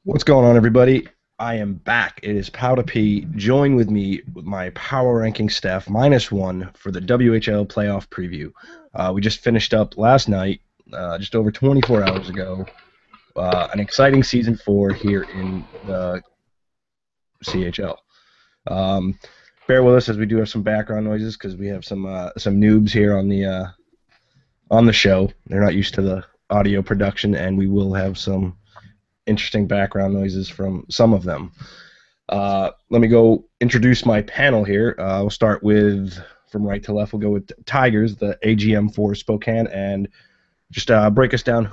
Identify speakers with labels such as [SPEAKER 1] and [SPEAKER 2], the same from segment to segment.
[SPEAKER 1] What's going on, everybody? I am back. It is Pow to P. Join with me with my power ranking staff -1 for the WHL Playoff Preview. We just finished up last night, just over 24 hours ago. An exciting season 4 here in the CHL. Bear with us as we do have some background noises because we have some noobs here on the show. They're not used to the audio production, and we will have some interesting background noises from some of them. Let me go introduce my panel here. We'll start with, from right to left, we'll go with Tigers, the AGM for Spokane, and just break us down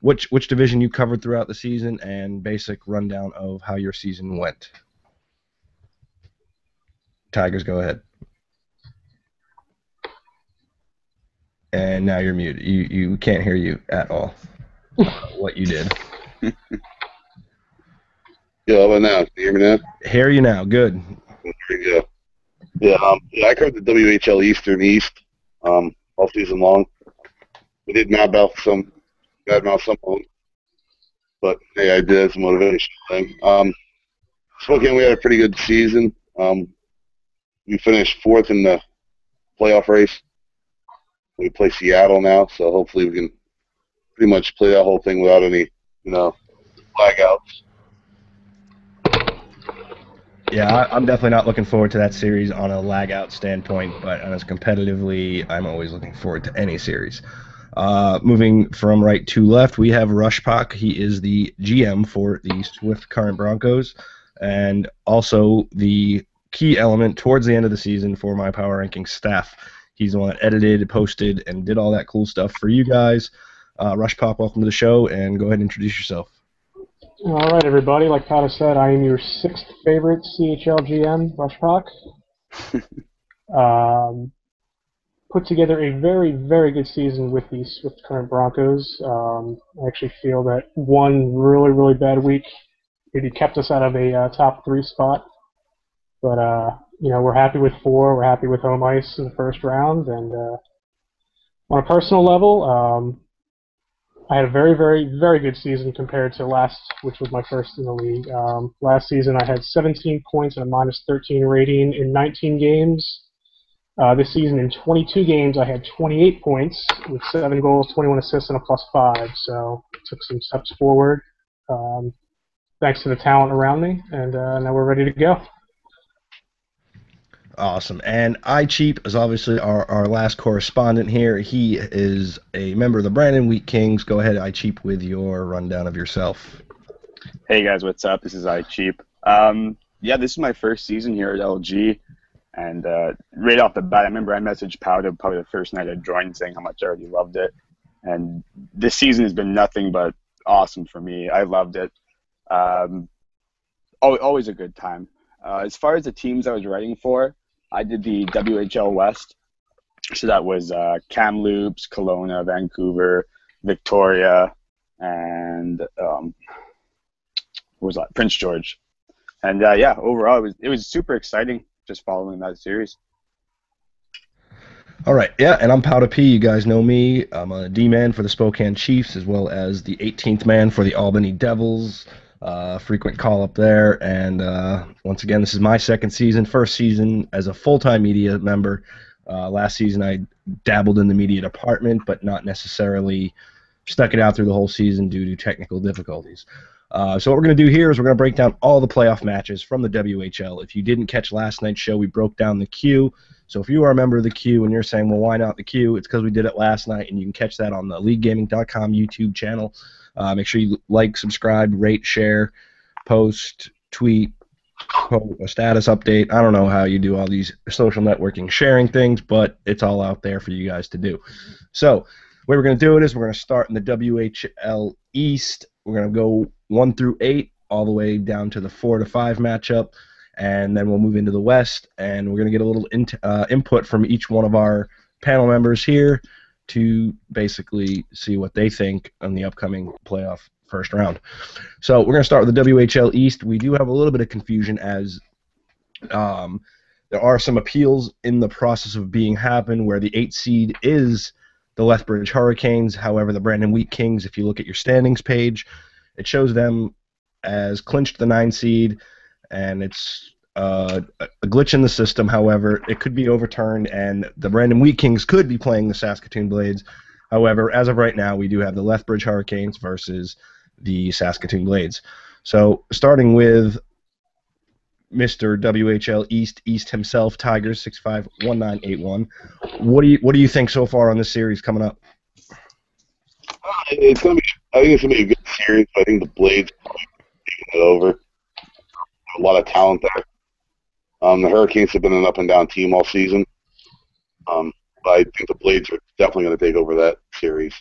[SPEAKER 1] which division you covered throughout the season and basic rundown of how your season went. Tigers, go ahead. And now you're muted. You can't hear you at all. What you did.
[SPEAKER 2] Yeah, how about now? Can you hear me now?
[SPEAKER 1] Hear you now. Good.
[SPEAKER 2] There you go. Yeah, I covered the WHL Eastern East all season long. We did badmouth some of them, but hey, I did some motivation thing. Spokane, we had a pretty good season. We finished 4th in the playoff race. We play Seattle now, so hopefully we can pretty much play that whole thing without any, flag outs.
[SPEAKER 1] Yeah, I'm definitely not looking forward to that series on a lag-out standpoint, but as competitively, I'm always looking forward to any series. Moving from right to left, we have Rushpak. He is the GM for the Swift Current Broncos, and also the key element towards the end of the season for my power ranking staff. He's the one that edited, posted, and did all that cool stuff for you guys. Rushpak, welcome to the show, and go ahead and introduce yourself.
[SPEAKER 3] All right, everybody. Like Tyler said, I am your 6th favorite CHL GM, Rushpak. Put together a very, very good season with the Swift Current Broncos. I actually feel that one really, really bad week maybe kept us out of a top 3 spot. But, we're happy with 4. We're happy with home ice in the first round. And on a personal level, I had a very, very, very good season compared to last, which was my first in the league. Last season, I had 17 points and a -13 rating in 19 games. This season, in 22 games, I had 28 points with 7 goals, 21 assists, and a +5. So took some steps forward, thanks to the talent around me, and now we're ready to go.
[SPEAKER 1] Awesome. And iCheap is obviously our last correspondent here. He is a member of the Brandon Wheat Kings. Go ahead, iCheap, with your rundown of yourself.
[SPEAKER 4] Hey, guys, what's up? This is iCheap. This is my first season here at LG. And right off the bat, I remember I messaged Powder probably the first night I joined saying how much I already loved it. And this season has been nothing but awesome for me. I loved it. Always a good time. As far as the teams I was writing for, I did the WHL West. So that was Kamloops, Kelowna, Vancouver, Victoria, and Prince George. And overall, it was super exciting just following that series.
[SPEAKER 1] All right, yeah, and I'm Pow to P. You guys know me. I'm a D-man for the Spokane Chiefs as well as the 18th man for the Albany Devils. Frequent call-up there. And once again, this is my second season, first season as a full-time media member. Last season I dabbled in the media department, but not necessarily stuck it out through the whole season due to technical difficulties. So what we're going to do here is we're going to break down all the playoff matches from the WHL. If you didn't catch last night's show, we broke down the queue. So if you are a member of the queue and you're saying, well, why not the queue? It's because we did it last night, and you can catch that on the LeagueGaming.com YouTube channel. Make sure you like, subscribe, rate, share, post, tweet, a status update. I don't know how you do all these social networking sharing things, but it's all out there for you guys to do. So the way we're going to do it is we're going to start in the WHL East. We're going to go 1 through 8 all the way down to the 4 to 5 matchup, and then we'll move into the West, and we're going to get a little input from each one of our panel members here to basically see what they think on the upcoming playoff first round. So we're going to start with the WHL East. We do have a little bit of confusion as there are some appeals in the process of being happen where the 8th seed is the Lethbridge Hurricanes. However, the Brandon Wheat Kings, if you look at your standings page, It shows them as clinched the 9 seed, and it's a glitch in the system. However, it could be overturned, and the Brandon Wheat Kings could be playing the Saskatoon Blades. However, as of right now, we do have the Lethbridge Hurricanes versus the Saskatoon Blades. So, starting with Mr. WHL East himself, Tigers 651981. What do you think so far on this series coming up?
[SPEAKER 2] It's gonna be. I think it's gonna be a good series. I think the Blades are taking it over. A lot of talent there. The Hurricanes have been an up and down team all season. But I think the Blades are definitely going to take over that series.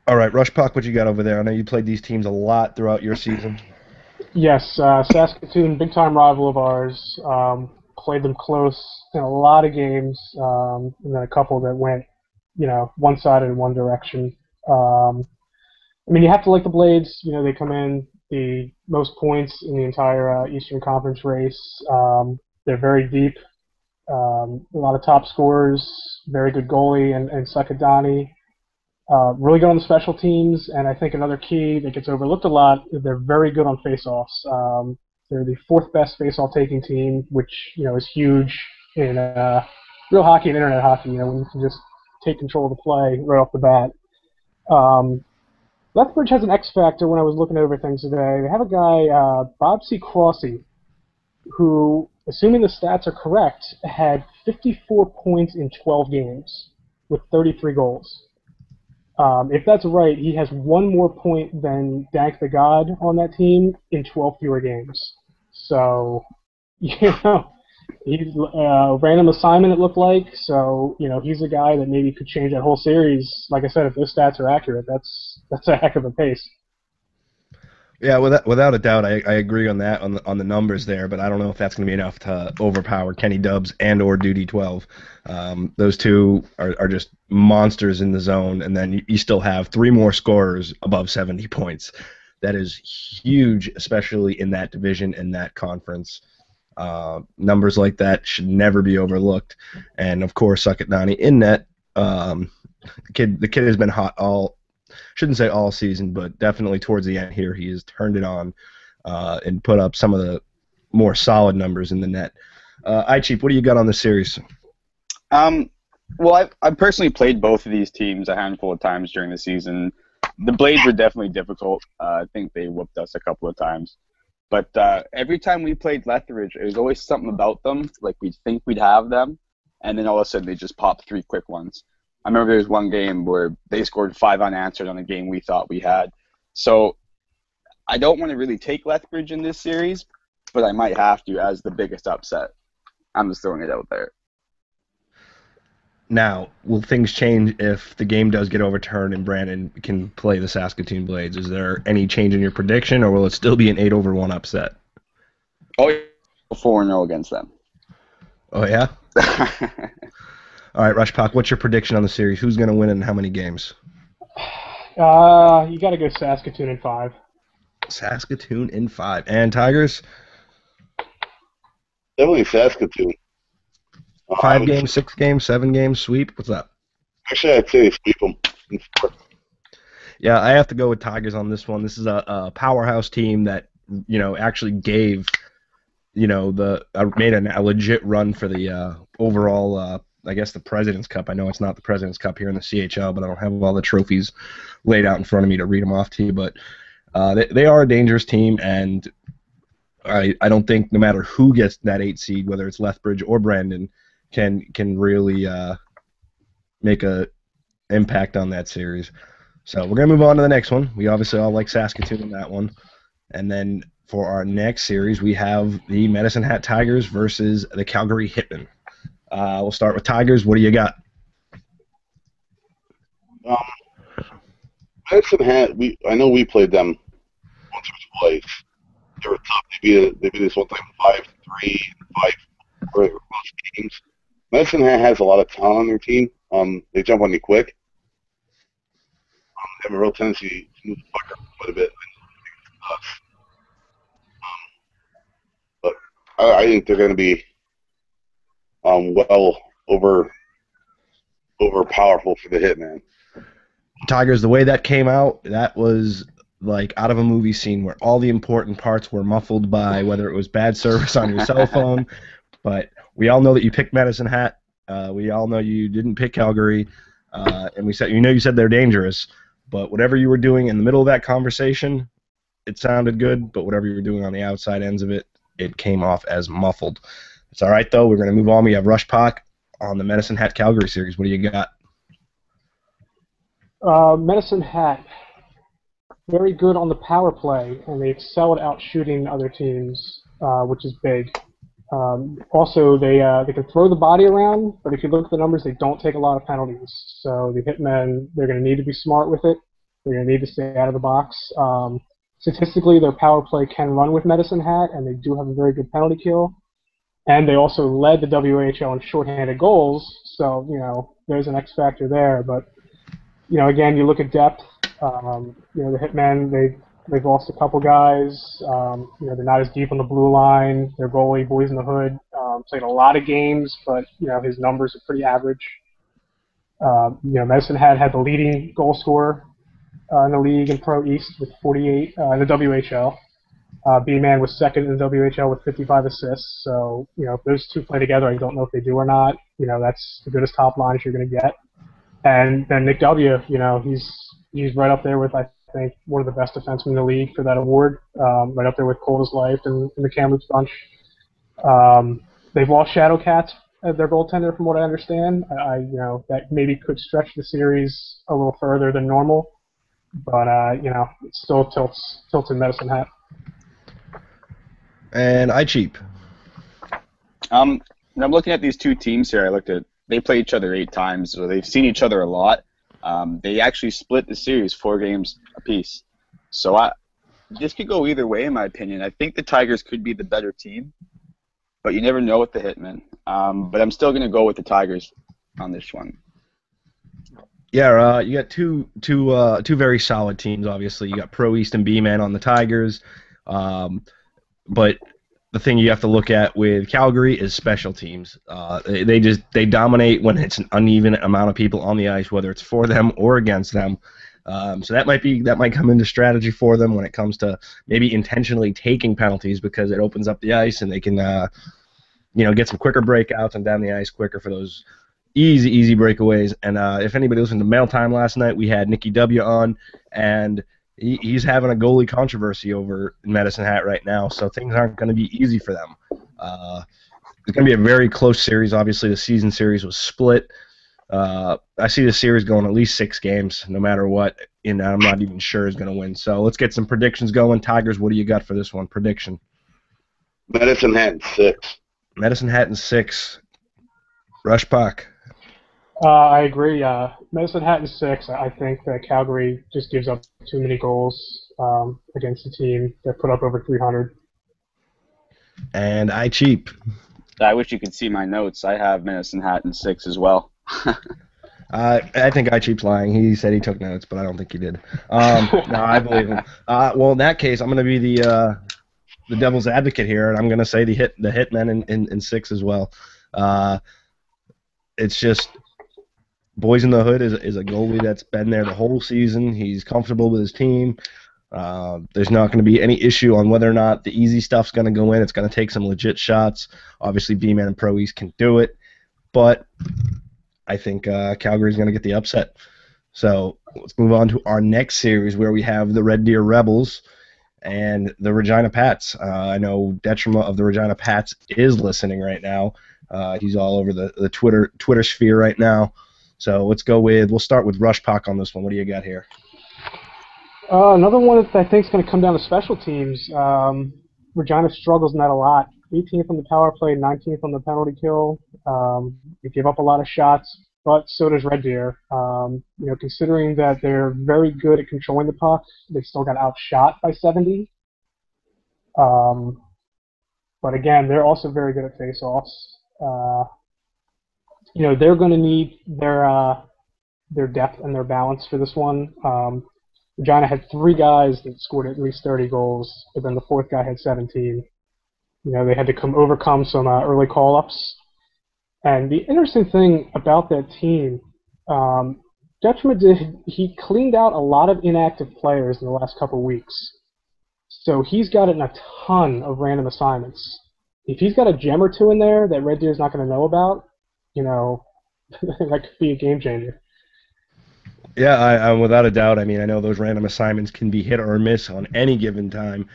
[SPEAKER 1] All right, Rush Puck, what you got over there? I know you played these teams a lot throughout your season.
[SPEAKER 3] Yes, Saskatoon, big-time rival of ours. Played them close in a lot of games, and then a couple that went, one-sided in one direction. You have to like the Blades. They come in the most points in the entire Eastern Conference race. They're very deep. A lot of top scorers, very good goalie, and Sakadani. Really good on the special teams, and I think another key that gets overlooked a lot is they're very good on face-offs. They're the fourth best face-off taking team, which is huge in real hockey and internet hockey. When you can just take control of the play right off the bat. Lethbridge has an X factor. When I was looking over things today, they have a guy, Bob C. Crossy, who, assuming the stats are correct, had 54 points in 12 games with 33 goals. If that's right, he has one more point than Dank the God on that team in 12 fewer games. So, he's a random assignment, it looked like. So, he's a guy that maybe could change that whole series. Like I said, if those stats are accurate, that's a heck of a pace.
[SPEAKER 1] Yeah, without a doubt, I agree on that on the numbers there, but I don't know if that's going to be enough to overpower Kenny Dubs and or Duty 12. Those two are just monsters in the zone, and then you still have 3 more scorers above 70 points. That is huge, especially in that division and that conference. Numbers like that should never be overlooked. And of course, Sakatnani in net. The kid has been hot shouldn't say all season, but definitely towards the end here, he has turned it on and put up some of the more solid numbers in the net. iCheap, what do you got on the series?
[SPEAKER 4] Well, I've personally played both of these teams a handful of times during the season. The Blades were definitely difficult. I think they whooped us a couple of times. But every time we played Lethbridge, it was always something about them. Like, we'd think we'd have them, and then all of a sudden they just popped 3 quick ones. I remember there was one game where they scored 5 unanswered on a game we thought we had. So I don't want to really take Lethbridge in this series, but I might have to as the biggest upset. I'm just throwing it out there.
[SPEAKER 1] Now, will things change if the game does get overturned and Brandon can play the Saskatoon Blades? Is there any change in your prediction, or will it still be an 8-1 upset?
[SPEAKER 4] Oh, yeah. 4-0 against them.
[SPEAKER 1] Oh, yeah? All right, Rush Puck, what's your prediction on the series? Who's going to win and how many games?
[SPEAKER 3] You got to go Saskatoon in 5.
[SPEAKER 1] Saskatoon in 5. And Tigers?
[SPEAKER 2] Definitely Saskatoon.
[SPEAKER 1] 5 games, 6 games, 7 games, sweep? What's up?
[SPEAKER 2] Actually, I'd say sweep them.
[SPEAKER 1] Yeah, I have to go with Tigers on this one. This is a powerhouse team that, actually gave, made a legit run for the overall I guess the President's Cup. I know it's not the President's Cup here in the CHL, but I don't have all the trophies laid out in front of me to read them off to you. But they are a dangerous team, and I don't think no matter who gets that 8 seed, whether it's Lethbridge or Brandon, can really make a impact on that series. So we're going to move on to the next one. We obviously all like Saskatoon in that one. And then for our next series, we have the Medicine Hat Tigers versus the Calgary Hitmen. We'll start with Tigers. What do you got?
[SPEAKER 2] Medicine Hat, I know we played them once or twice. They were tough. They beat us one time 5-3, 5 for most games. Medicine Hat has a lot of talent on their team. They jump on you quick. They have a real tendency to move the puck around quite a bit. But I think they're going to be well over powerful for the Hitman.
[SPEAKER 1] Tigers, the way that came out, that was like out of a movie scene where all the important parts were muffled by whether it was bad service on your cell phone. But we all know that you picked Medicine Hat. We all know you didn't pick Calgary. And we said, you said they're dangerous. But whatever you were doing in the middle of that conversation, it sounded good. But whatever you were doing on the outside ends of it, it came off as muffled. It's all right, though. We're going to move on. We have Rush Pak on the Medicine Hat Calgary series. What do you got?
[SPEAKER 3] Medicine Hat, very good on the power play, and they excel at out shooting other teams, which is big. Also, they can throw the body around, but if you look at the numbers, they don't take a lot of penalties. So the hitmen, they're going to need to be smart with it. They're going to need to stay out of the box. Statistically, their power play can run with Medicine Hat, and they do have a very good penalty kill. And they also led the WHL in shorthanded goals, so there's an X factor there. But again, you look at depth. The hitmen, they've lost a couple guys. They're not as deep on the blue line. Their goalie, Boys in the Hood, played a lot of games, but his numbers are pretty average. Medicine Hat had the leading goal scorer in the league in Pro East with 48 in the WHL. B-Man was second in the WHL with 55 assists. So if those two play together, I don't know if they do or not. That's the goodest top line you're going to get. And then Nick W. He's right up there with, I think, one of the best defensemen in the league for that award. Right up there with Cold as Life and the Kamloops bunch. They've lost Shadow Cats as their goaltender, from what I understand. That maybe could stretch the series a little further than normal, but it still tilts in Medicine Hat.
[SPEAKER 1] And iCheap.
[SPEAKER 4] I'm looking at these two teams here. They play each other 8 times, so they've seen each other a lot. They actually split the series 4 games apiece. So this could go either way, in my opinion. I think the Tigers could be the better team, but you never know with the Hitmen. But I'm still going to go with the Tigers on this one.
[SPEAKER 1] Yeah, you got two very solid teams. Obviously, you got Pro East and B-Man on the Tigers, but the thing you have to look at with Calgary is special teams. They dominate when it's an uneven amount of people on the ice, whether it's for them or against them. So that might come into strategy for them when it comes to maybe intentionally taking penalties, because it opens up the ice and they can get some quicker breakouts and down the ice quicker for those easy breakaways. And if anybody listened to Mail Time last night, we had Nicky W on, and he's having a goalie controversy over Medicine Hat right now, so things aren't going to be easy for them. It's going to be a very close series. Obviously, the season series was split. I see the series going at least 6 games, no matter what, and I'm not even sure who's going to win. So let's get some predictions going. Tigers, what do you got for this one? Prediction.
[SPEAKER 2] Medicine Hat in 6.
[SPEAKER 1] Medicine Hat in 6. Rush Pak.
[SPEAKER 3] I agree. Medicine Hat in 6. I think that Calgary just gives up too many goals against a team that put up over 300.
[SPEAKER 1] And iCheap.
[SPEAKER 4] I wish you could see my notes. I have Medicine Hat in 6 as well.
[SPEAKER 1] I think iCheap's lying. He said he took notes, but I don't think he did. No, I believe him. Well, in that case, I'm going to be the devil's advocate here, and I'm going to say the Hitmen in 6 as well. It's just Boys in the Hood is a goalie that's been there the whole season. He's comfortable with his team. There's not going to be any issue on whether or not the easy stuff's going to go in. It's going to take some legit shots. Obviously, B-Man and Pro East can do it, but I think Calgary's going to get the upset. So let's move on to our next series, where we have the Red Deer Rebels and the Regina Pats. I know Detrima of the Regina Pats is listening right now. He's all over the Twitter sphere right now. So we'll start with Rush Pak on this one. What do you got here?
[SPEAKER 3] Another one that I think is going to come down to special teams. Regina struggles in that a lot. 18th on the power play, 19th on the penalty kill. They give up a lot of shots, but so does Red Deer. Considering that they're very good at controlling the puck, they still got outshot by 70. But again, they're also very good at face-offs. They're going to need their depth and their balance for this one. Regina had 3 guys that scored at least 30 goals, but then the 4th guy had 17. They had to overcome some early call-ups. And the interesting thing about that team, Dutchman he cleaned out a lot of inactive players in the last couple weeks. So he's gotten a ton of random assignments. If he's got a gem or two in there that Red Deer's not going to know about, that could be a game changer.
[SPEAKER 1] Yeah, I without a doubt. I mean, I know those random assignments can be hit or miss on any given time,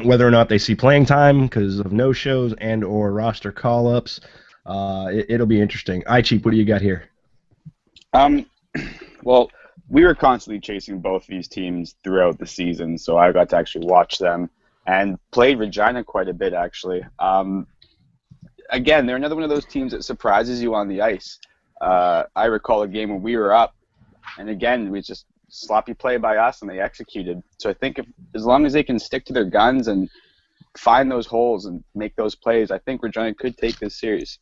[SPEAKER 1] whether or not they see playing time because of no-shows and or roster call-ups. It'll be interesting. Cheap, what do you got here?
[SPEAKER 4] Well, we were constantly chasing both these teams throughout the season, so I got to actually watch them and played Regina quite a bit, actually. Again, they're another one of those teams that surprises you on the ice. I recall a game when we were up, and again, we just sloppy play by us, and they executed. So I think as long as they can stick to their guns and find those holes and make those plays, I think Regina could take this series.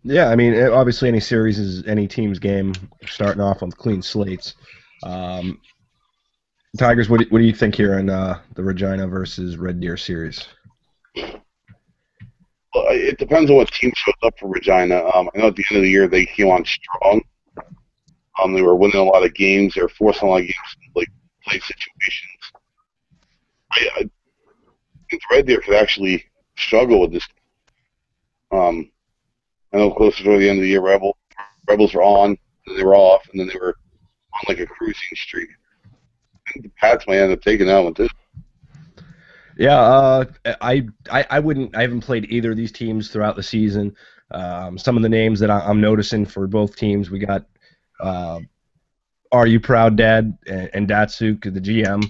[SPEAKER 1] Yeah, I mean, obviously any series is any team's game, starting off on clean slates. Tigers, what do you think here in the Regina versus Red Deer series?
[SPEAKER 2] Well, it depends on what team shows up for Regina. I know at the end of the year they came on strong. They were winning a lot of games. They were forcing a lot of games in like play situations. I think Red Deer could actually struggle with this. I know closer to the end of the year, Rebels were on, then they were off, and then they were on like a cruising streak. I think the Pats might end up taking that one too.
[SPEAKER 1] Yeah, I haven't played either of these teams throughout the season. Some of the names that I'm noticing for both teams, we got Are You Proud Dad and Datsuk, the GM,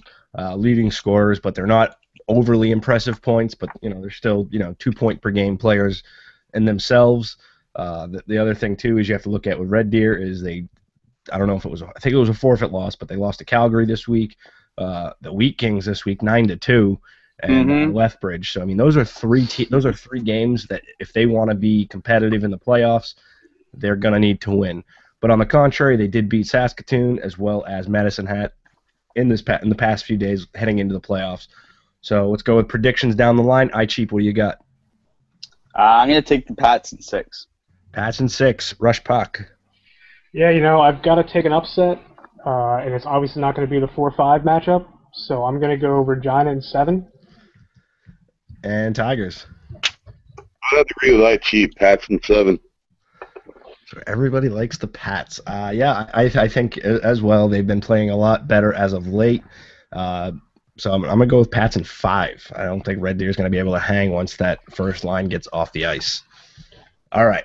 [SPEAKER 1] leading scorers, but they're not overly impressive points, but they're still 2-point per game players in themselves. The other thing too is you have to look at with Red Deer is I don't know if I think it was a forfeit loss, but they lost to Calgary this week, the Wheat Kings this week 9-2, and Lethbridge. So I mean those are three games that if they want to be competitive in the playoffs, they're gonna need to win. But on the contrary, they did beat Saskatoon as well as Medicine Hat in the past few days heading into the playoffs. So let's go with predictions down the line. Cheap, what do you got?
[SPEAKER 4] I'm gonna take the Pats in 6.
[SPEAKER 1] Pats in 6. Rush Puck.
[SPEAKER 3] Yeah, I've got to take an upset, and it's obviously not going to be the 4-5 matchup, so I'm going to go Regina in 7.
[SPEAKER 1] And Tigers.
[SPEAKER 2] I have to agree with Cheap. Pats in 7.
[SPEAKER 1] So everybody likes the Pats. Yeah, I think as well they've been playing a lot better as of late. So I'm going to go with Pats in 5. I don't think Red Deer is going to be able to hang once that first line gets off the ice. All right.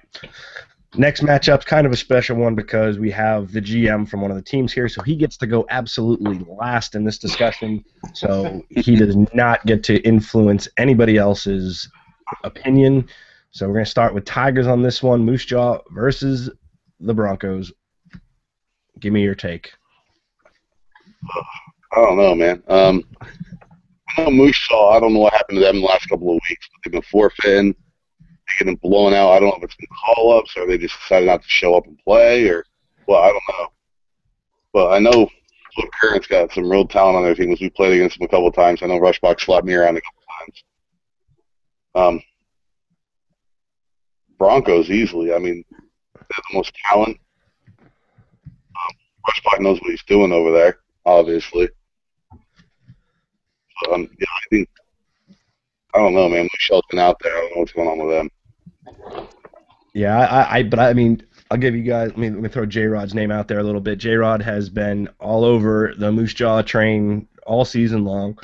[SPEAKER 1] Next matchup's kind of a special one because we have the GM from one of the teams here, so he gets to go absolutely last in this discussion. So he does not get to influence anybody else's opinion. So we're going to start with Tigers on this one. Moose Jaw versus the Broncos. Give me your take.
[SPEAKER 2] I don't know, man. I know Moose Jaw, I don't know what happened to them in the last couple of weeks. They've been forfeiting. They're getting blown out. I don't know if it's been call-ups or they just decided not to show up and play or, well, I don't know. But I know Flip Current's got some real talent on their team because we played against them a couple of times. I know Rushbach slapped me around a couple of times. Broncos, easily. I mean, they have the most talent. Rushbach knows what he's doing over there, obviously. Yeah, I think, I don't know, man. Michelle's been out there. I don't know what's going on with them.
[SPEAKER 1] Yeah, but I mean, I'll give you guys. Let me throw J-Rod's name out there a little bit. J-Rod has been all over the Moose Jaw train all season long.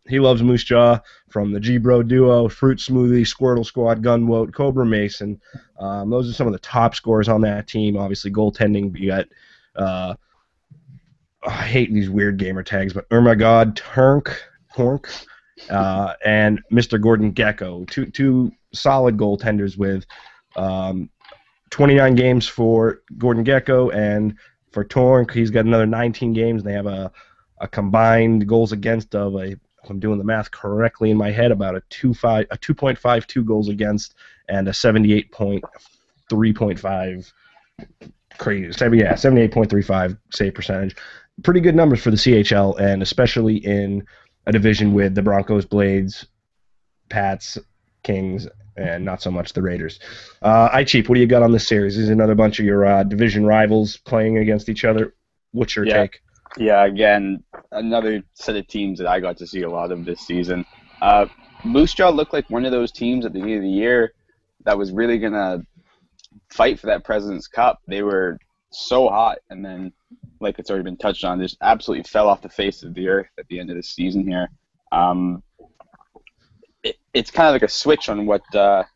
[SPEAKER 1] He loves Moose Jaw from the G-Bro Duo, Fruit Smoothie, Squirtle Squad, Gunwoat, Cobra Mason. Those are some of the top scorers on that team. Obviously, goaltending. You got. I hate these weird gamer tags, but oh my God, Tornk, and Mr. Gordon Gecko, two solid goaltenders with 29 games for Gordon Gecko, and for Tornk, he's got another 19 games. They have a combined goals against of if I'm doing the math correctly in my head, about a 2.52 goals against and a 78.3.5 crazy. 78.35 save percentage. Pretty good numbers for the CHL, and especially in a division with the Broncos, Blades, Pats, Kings, and not so much the Raiders. Chief, what do you got on this series? This is another bunch of your division rivals playing against each other. What's your take?
[SPEAKER 4] Yeah, again, another set of teams that I got to see a lot of this season. Moose Jaw looked like one of those teams at the beginning of the year that was really going to fight for that President's Cup. They were so hot, and then, like it's already been touched on, just absolutely fell off the face of the earth at the end of the season here. It's kind of like a switch on what the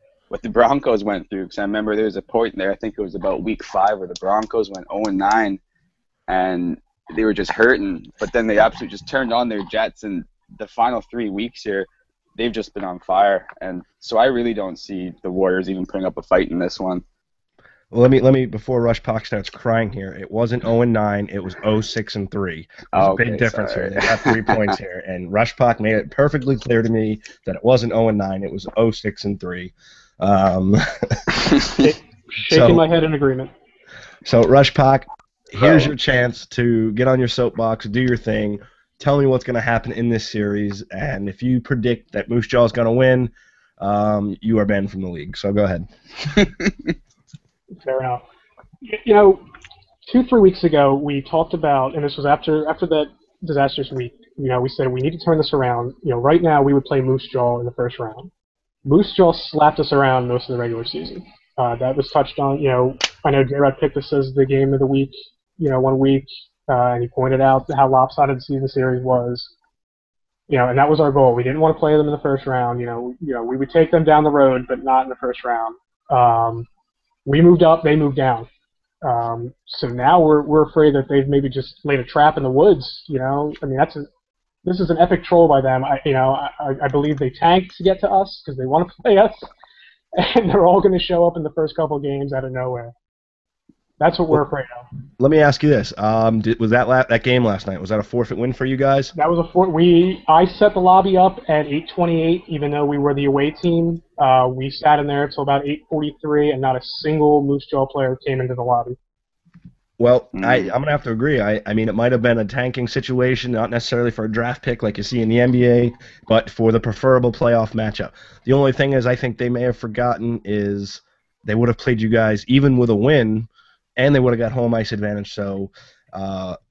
[SPEAKER 4] Broncos went through, because I remember there was a point there, I think it was about week 5, where the Broncos went 0-9, and they were just hurting, but then they absolutely just turned on their jets, and the final 3 weeks here, they've just been on fire. And so I really don't see the Warriors even putting up a fight in this one.
[SPEAKER 1] Well, let me before Rush Puck starts crying here, it wasn't 0-9, it was 0-6-3. There's a big difference here. They got 3 points here, and Rush Puck made it perfectly clear to me that it wasn't 0-9, it was 0-6-3.
[SPEAKER 3] Shaking my head in agreement.
[SPEAKER 1] So, Rush Puck, here's your chance to get on your soapbox, do your thing, tell me what's going to happen in this series, and if you predict that Moose Jaw is going to win, you are banned from the league. So go ahead.
[SPEAKER 3] Fair enough. 2-3 weeks ago, we talked about, and this was after that disastrous week, we said we need to turn this around. Right now we would play Moose Jaw in the first round. Moose Jaw slapped us around most of the regular season. That was touched on. I know J-Rod picked this as the game of the week, 1 week, and he pointed out how lopsided the season series was. And that was our goal. We didn't want to play them in the first round. We would take them down the road, but not in the first round. We moved up, they moved down. So now we're afraid that they've maybe just laid a trap in the woods. This is an epic troll by them. I believe they tanked to get to us because they want to play us, and they're all going to show up in the first couple of games out of nowhere. That's what we're afraid of.
[SPEAKER 1] Let me ask you this: was that game last night? Was that a forfeit win for you guys?
[SPEAKER 3] That was I set the lobby up at 8:28, even though we were the away team. We sat in there until about 8:43, and not a single Moose Jaw player came into the lobby.
[SPEAKER 1] Well, I'm going to have to agree. I mean, it might have been a tanking situation, not necessarily for a draft pick like you see in the NBA, but for the preferable playoff matchup. The only thing is I think they may have forgotten is they would have played you guys even with a win, and they would have got home ice advantage. So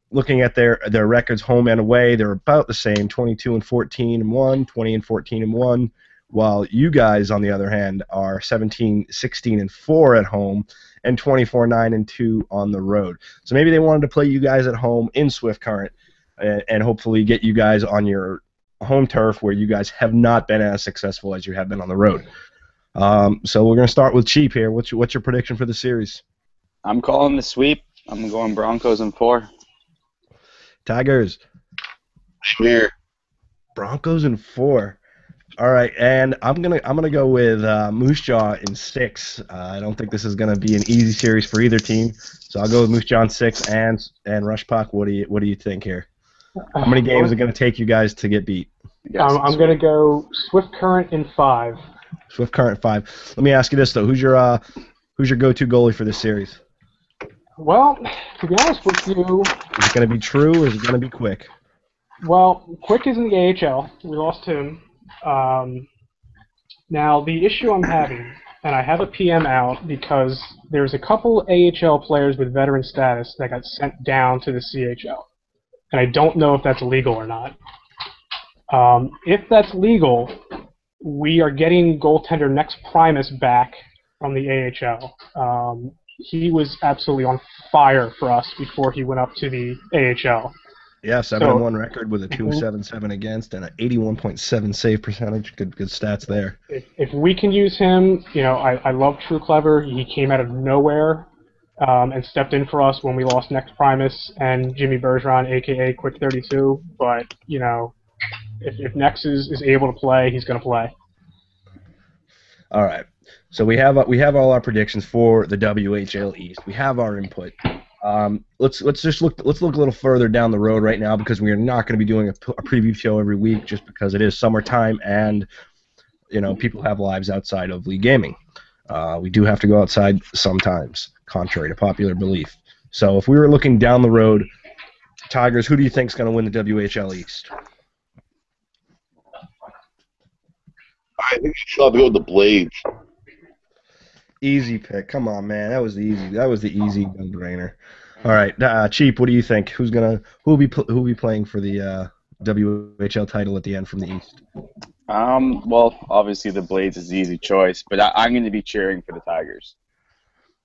[SPEAKER 1] looking at their records home and away, they're about the same, 22-14-1, 20-14-1, while you guys, on the other hand, are 17-16-4 at home and 24-9-2 on the road. So maybe they wanted to play you guys at home in Swift Current and hopefully get you guys on your home turf where you guys have not been as successful as you have been on the road. So we're going to start with Cheap here. What's your prediction for the series?
[SPEAKER 4] I'm calling the sweep. I'm going Broncos in 4.
[SPEAKER 1] Tigers.
[SPEAKER 2] Same here.
[SPEAKER 1] Broncos in 4. All right, and I'm gonna go with Moose Jaw in 6. I don't think this is gonna be an easy series for either team, so I'll go with Moose Jaw in 6. And Rush Puck, what do you think here? How many games is it gonna take you guys to get beat?
[SPEAKER 3] I'm gonna go Swift Current in 5.
[SPEAKER 1] Swift Current 5. Let me ask you this though: who's your go-to goalie for this series?
[SPEAKER 3] Well, to be honest with you,
[SPEAKER 1] is it gonna be True or is it gonna be Quick?
[SPEAKER 3] Well, Quick is in the AHL. We lost him. Now, the issue I'm having, and I have a PM out because there's a couple AHL players with veteran status that got sent down to the CHL, and I don't know if that's legal or not. If that's legal, we are getting goaltender Next Primus back from the AHL. He was absolutely on fire for us before he went up to the AHL.
[SPEAKER 1] Yeah, 7-1 record with a 2.77 against and an 81.7 save percentage. Good stats there.
[SPEAKER 3] If we can use him, I love True Clever. He came out of nowhere and stepped in for us when we lost Next Primus and Jimmy Bergeron, a.k.a. Quick 32. But, if Nex is able to play, he's going to play. All
[SPEAKER 1] right. So we have all our predictions for the WHL East. We have our input. Let's look a little further down the road right now because we are not going to be doing a preview show every week just because it is summertime and people have lives outside of League Gaming. We do have to go outside sometimes, contrary to popular belief. So if we were looking down the road, Tigers, who do you think is going to win the WHL East?
[SPEAKER 2] I think you still have to go with the Blades.
[SPEAKER 1] Easy pick. Come on, man. That was the easy no-brainer. All right, Cheap. What do you think? Who'll be playing for the WHL title at the end from the East?
[SPEAKER 4] Well, obviously the Blades is the easy choice, but I'm going to be cheering for the Tigers.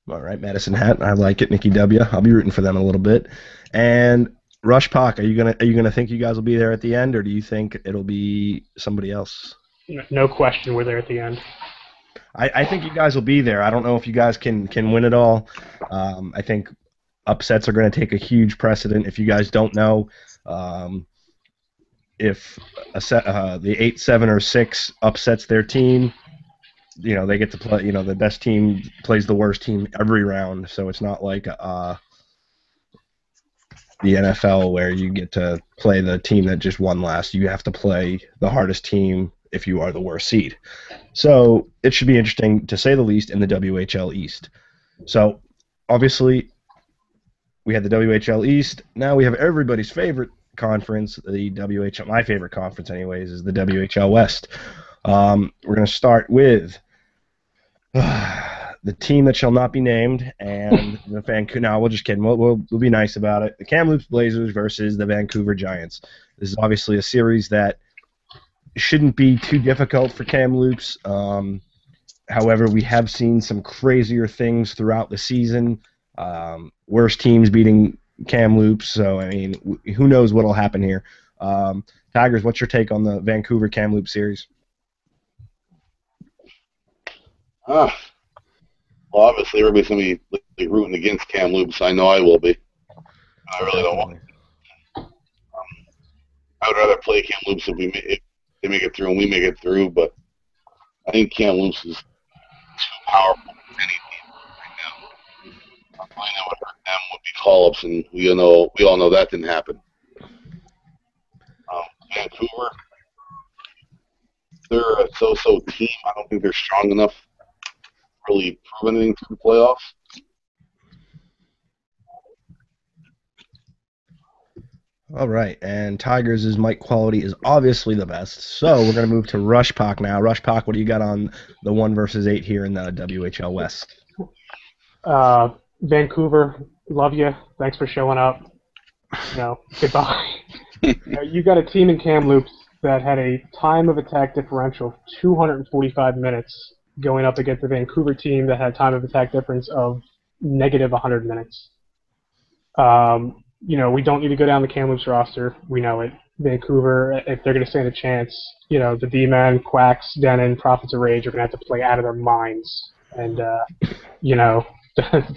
[SPEAKER 1] All right, Madison Hat. I like it. Nikki W. I'll be rooting for them a little bit. And Rush Pak. Are you gonna think you guys will be there at the end, or do you think it'll be somebody else?
[SPEAKER 3] No question, we're there at the end.
[SPEAKER 1] I think you guys will be there. I don't know if you guys can win it all. I think upsets are going to take a huge precedent. If you guys don't know, if the 8, 7, or 6 upsets their team, they get to play. The best team plays the worst team every round. So it's not like the NFL where you get to play the team that just won last. You have to play the hardest team if you are the worst seed. So it should be interesting, to say the least, in the WHL East. So obviously we had the WHL East. Now we have everybody's favorite conference, the WHL. My favorite conference, anyways, is the WHL West. We're going to start with the team that shall not be named, and the Vancouver. No, we'll just kidding. We'll be nice about it. The Kamloops Blazers versus the Vancouver Giants. This is obviously a series that shouldn't be too difficult for Kamloops. However, we have seen some crazier things throughout the season. Worse teams beating Kamloops. So, I mean, who knows what will happen here. Tigers, what's your take on the Vancouver-Kamloops series?
[SPEAKER 2] Well, obviously everybody's going to be rooting against Kamloops. I know I will be. I really don't want to. I would rather play Kamloops if they make it through and we make it through, but I think Kamloops is too powerful for any team right now. I know what hurt them would be call-ups, and we all know that didn't happen. Vancouver, they're a so-so team. I don't think they're strong enough to really prove anything to the playoffs.
[SPEAKER 1] All right, and Tigers' mic quality is obviously the best, so we're going to move to Rush Pak now. Rush Pak, what do you got on the 1 versus 8 here in the WHL West?
[SPEAKER 3] Vancouver, love you. Thanks for showing up. Goodbye. You got a team in Kamloops that had a time of attack differential of 245 minutes going up against the Vancouver team that had time of attack difference of negative 100 minutes. We don't need to go down the Kamloops roster. We know it. Vancouver, if they're going to stand a chance, the D-Man, Quacks, Denon, Prophets of Rage are going to have to play out of their minds. And,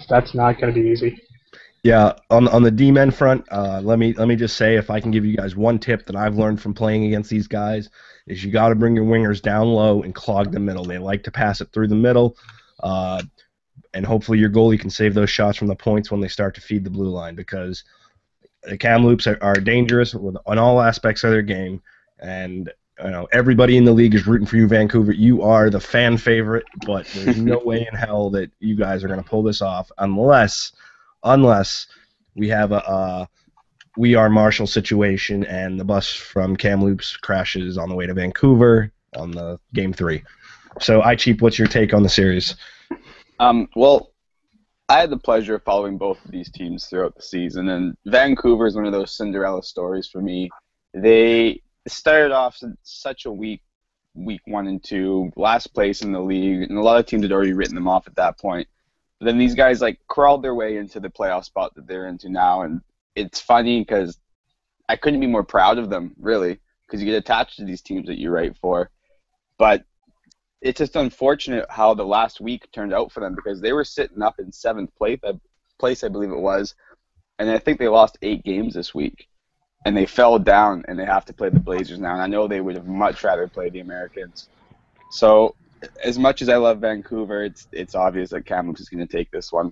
[SPEAKER 3] that's not going to be easy.
[SPEAKER 1] Yeah, on the D-Men front, let me just say, if I can give you guys one tip that I've learned from playing against these guys, is you got to bring your wingers down low and clog the middle. They like to pass it through the middle, and hopefully your goalie can save those shots from the points when they start to feed the blue line, because the Kamloops are dangerous on all aspects of their game, and everybody in the league is rooting for you, Vancouver. You are the fan favorite, but there's no way in hell that you guys are going to pull this off unless we have a We Are Marshall situation and the bus from Kamloops crashes on the way to Vancouver on the Game 3. So, Cheap, what's your take on the series?
[SPEAKER 4] Well, I had the pleasure of following both of these teams throughout the season, and Vancouver is one of those Cinderella stories for me. They started off such a weak 1 and 2, last place in the league, and a lot of teams had already written them off at that point. But then these guys crawled their way into the playoff spot that they're into now, and it's funny because I couldn't be more proud of them, really, because you get attached to these teams that you write for. But it's just unfortunate how the last week turned out for them, because they were sitting up in 7th place, I believe it was, and I think they lost 8 games this week. And they fell down, and they have to play the Blazers now. And I know they would have much rather played the Americans. So, as much as I love Vancouver, it's obvious that Kamloops is going to take this one.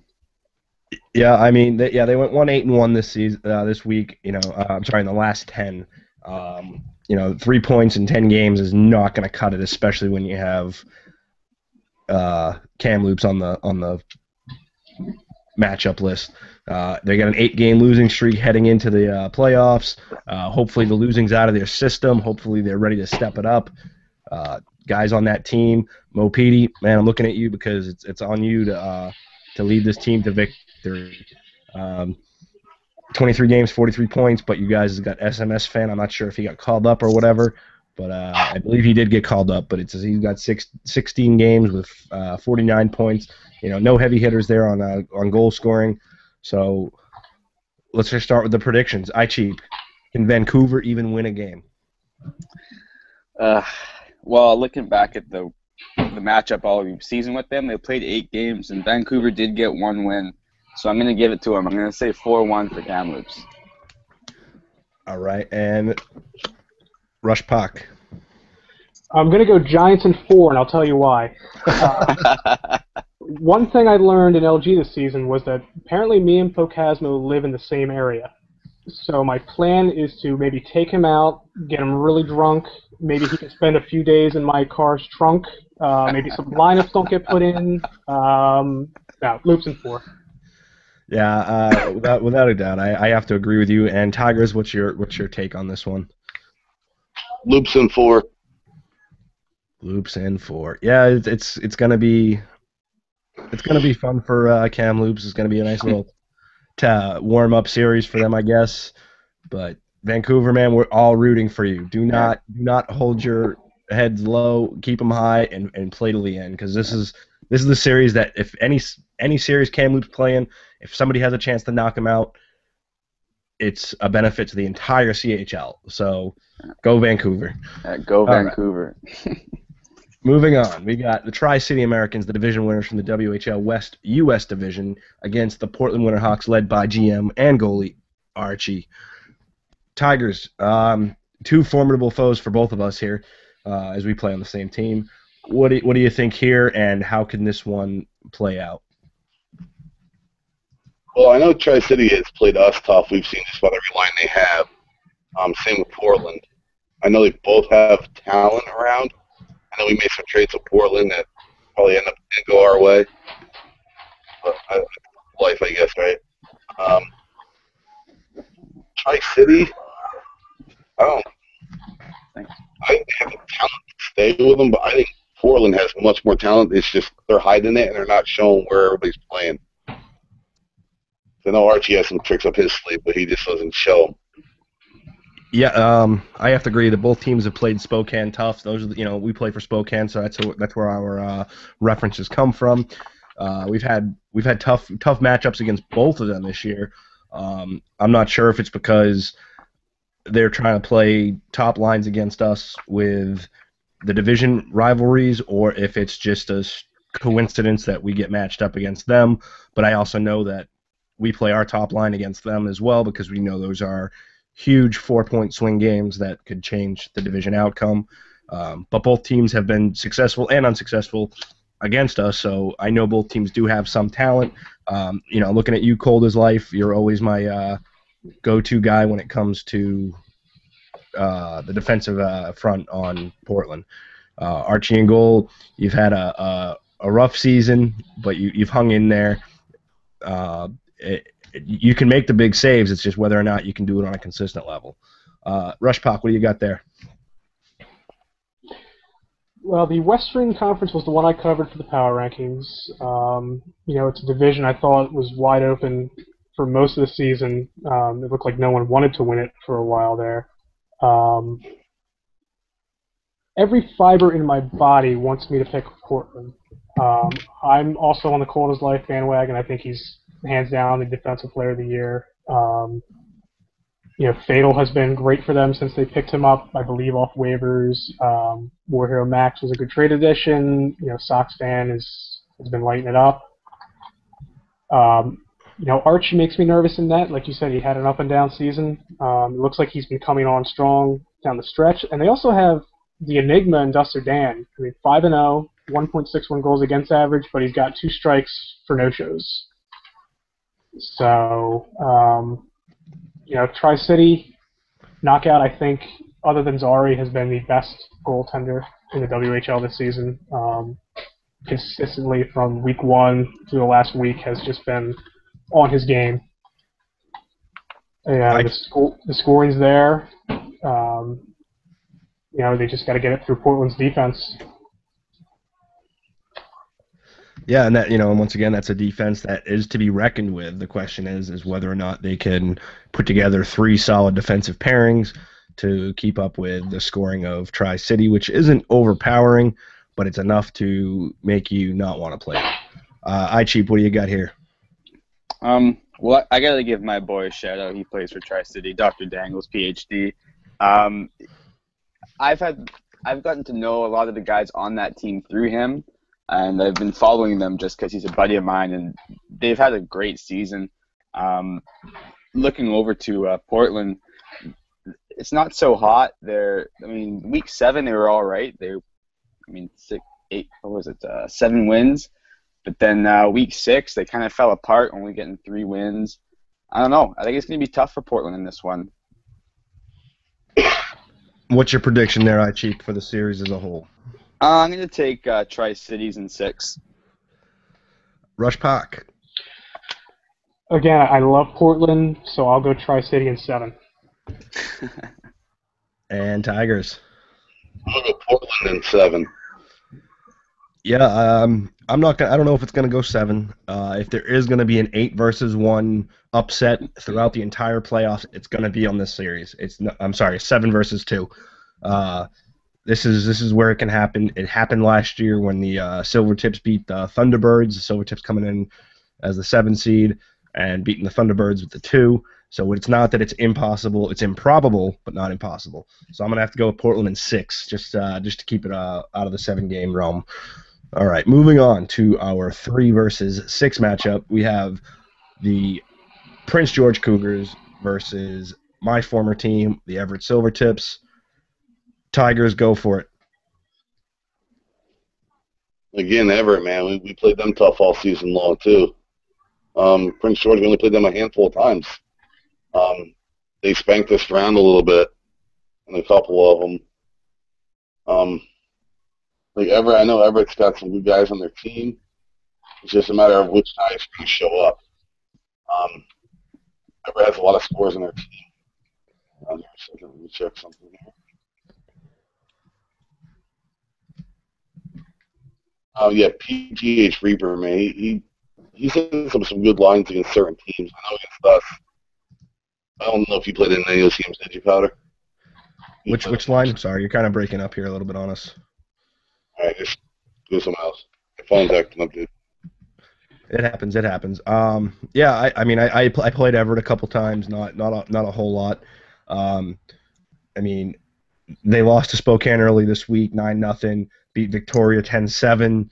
[SPEAKER 1] Yeah, I mean, they went 1-8-1 this season, this week. In the last 10. 3 points in 10 games is not going to cut it, especially when you have Kamloops on the matchup list. They got an 8-game losing streak heading into the playoffs. Hopefully the losing's out of their system. Hopefully they're ready to step it up. guys on that team. Mo Petey, man, I'm looking at you because it's on you to lead this team to victory. 23 games, 43 points, but you guys got SMS fan. I'm not sure if he got called up or whatever, but I believe he did get called up. But it says he's got 16 games with 49 points. No heavy hitters there on goal scoring. So let's just start with the predictions. Cheap. Can Vancouver even win a game?
[SPEAKER 5] Well, looking back at the matchup all season with them, they played 8 games, and Vancouver did get 1 win. So I'm going to give it to them. I'm going to say 4-1 for Kamloops.
[SPEAKER 1] All right, and Rush Puck.
[SPEAKER 3] I'm going to go Giants in 4, and I'll tell you why. One thing I learned in LG this season was that apparently me and Pocasmo live in the same area. So my plan is to maybe take him out, get him really drunk. Maybe he can spend a few days in my car's trunk. Maybe some lineups don't get put in. Loops in 4.
[SPEAKER 1] Yeah, without a doubt, I have to agree with you. And Tigers, what's your take on this one?
[SPEAKER 2] Loops in 4.
[SPEAKER 1] Loops in 4. Yeah, it's gonna be fun for Kamloops. It's gonna be a nice little warm up series for them, I guess. But Vancouver, man, we're all rooting for you. Do not hold your heads low. Keep them high and play to the end, because this is the series that if any series Kamloops playing, if somebody has a chance to knock them out, it's a benefit to the entire CHL. So go Vancouver.
[SPEAKER 5] Go Vancouver.
[SPEAKER 1] Right. Moving on, we got the Tri-City Americans, the division winners from the WHL West U.S. Division, against the Portland Winterhawks, led by GM and goalie Archie. Tigers, 2 formidable foes for both of us here as we play on the same team. What do you think here, and how can this one play out?
[SPEAKER 2] Well, I know Tri-City has played us tough. We've seen just about every line they have. Same with Portland. I know they both have talent around. I know we made some trades with Portland that probably end up didn't go our way. But life, I guess, right? Tri-City, I think they have the talent to stay with them, but I think Portland has much more talent. It's just they're hiding it and they're not showing where everybody's playing. I know Archie has some tricks up his sleeve, but he just doesn't show them.
[SPEAKER 1] Yeah, I have to agree that both teams have played Spokane tough. Those are we play for Spokane, so that's where our references come from. We've had tough matchups against both of them this year. I'm not sure if it's because they're trying to play top lines against us with the division rivalries, or if it's just a coincidence that we get matched up against them. But I also know that we play our top line against them as well, because we know those are huge 4-point swing games that could change the division outcome. But both teams have been successful and unsuccessful against us, so I know both teams do have some talent. Looking at you, cold as life, you're always my go-to guy when it comes to the defensive front on Portland. Archie and goal, you've had a rough season, but you've hung in there. You can make the big saves. It's just whether or not you can do it on a consistent level. Rush Puck, what do you got there?
[SPEAKER 3] Well, the Western Conference was the one I covered for the power rankings. It's a division I thought was wide open for most of the season. It looked like no one wanted to win it for a while there. Every fiber in my body wants me to pick Portland. I'm also on the cold as life bandwagon. I think he's hands down the defensive player of the year. Fatal has been great for them since they picked him up, I believe, off waivers. War Hero Max was a good trade addition. Sox fan has been lighting it up. Archie makes me nervous in that. Like you said, he had an up and down season. It looks like he's been coming on strong down the stretch. And they also have the Enigma and Duster Dan. 5-0, 1.61 goals against average, but he's got 2 strikes for no-shows. So, Tri-City knockout, I think, other than Zari, has been the best goaltender in the WHL this season. Consistently from week 1 to the last week has just been on his game. And the scoring's there. They just got to get it through Portland's defense.
[SPEAKER 1] Yeah, and that, and once again, that's a defense that is to be reckoned with. The question is whether or not they can put together three solid defensive pairings to keep up with the scoring of Tri-City, which isn't overpowering, but it's enough to make you not want to play it. iCheap, what do you got here?
[SPEAKER 5] Well, I gotta give my boy a shout out. He plays for Tri-City, Dr. Dangles, PhD. I've gotten to know a lot of the guys on that team through him, and I've been following them just because he's a buddy of mine, and they've had a great season. Looking over to Portland, it's not so hot. Week 7 they were all right. 7 wins. But then week 6 they kind of fell apart, only getting 3 wins. I don't know. I think it's going to be tough for Portland in this one.
[SPEAKER 1] What's your prediction there, iCheap, for the series as a whole?
[SPEAKER 5] I'm going to take Tri-Cities in 6.
[SPEAKER 1] Rush Park.
[SPEAKER 3] Again, I love Portland, so I'll go Tri-City in 7.
[SPEAKER 1] And Tigers.
[SPEAKER 2] I'll go Portland in 7.
[SPEAKER 1] Yeah, I'm not gonna. I don't know if it's gonna go 7. If there is gonna be an 8-1 upset throughout the entire playoffs, it's gonna be on this series. I'm sorry, 7-2. This is where it can happen. It happened last year when the Silvertips beat the Thunderbirds. The Silvertips coming in as the 7 seed and beating the Thunderbirds with the 2. So it's not that it's impossible. It's improbable, but not impossible. So I'm gonna have to go with Portland in 6, just to keep it out of the 7-game realm. All right, moving on to our 3-6 matchup. We have the Prince George Cougars versus my former team, the Everett Silvertips. Tigers, go for it.
[SPEAKER 2] Again, Everett, man, we played them tough all season long too. Prince George, we only played them a handful of times. They spanked us around a little bit in a couple of them. Everett, I know Everett's got some good guys on their team. It's just a matter of which guys are going to show up. Everett has a lot of scores on their team. Let me check something here. Oh yeah, PGH Reaper, man. He's in some good lines against certain teams. I know against us. I don't know if you played in any of those teams, did you, Powder?
[SPEAKER 1] Which line? Sorry, you're kind of breaking up here a little bit on us.
[SPEAKER 2] All right, just go somewhere else. My phone's acting up, dude.
[SPEAKER 1] It happens. Yeah, I played Everett a couple times, not a whole lot. They lost to Spokane early this week, 9-0. Beat Victoria 10-7.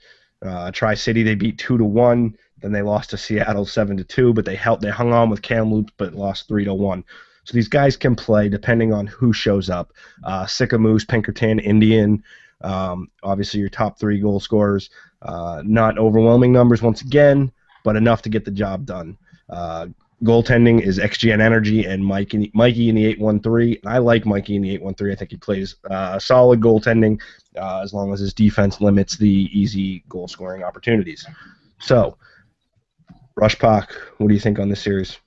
[SPEAKER 1] Tri-City they beat 2-1. Then they lost to Seattle 7-2. But they hung on with Kamloops, but lost 3-1. So these guys can play depending on who shows up. Sycamoose, Pinkerton, Indian. Obviously your top 3 goal scorers. Not overwhelming numbers once again, but enough to get the job done. Goaltending is XGN Energy and Mikey in the 8-1-3. And I like Mikey in the 8-1-3. I think he plays solid goaltending as long as his defense limits the easy goal scoring opportunities. So, Rush Park, what do you think on this series?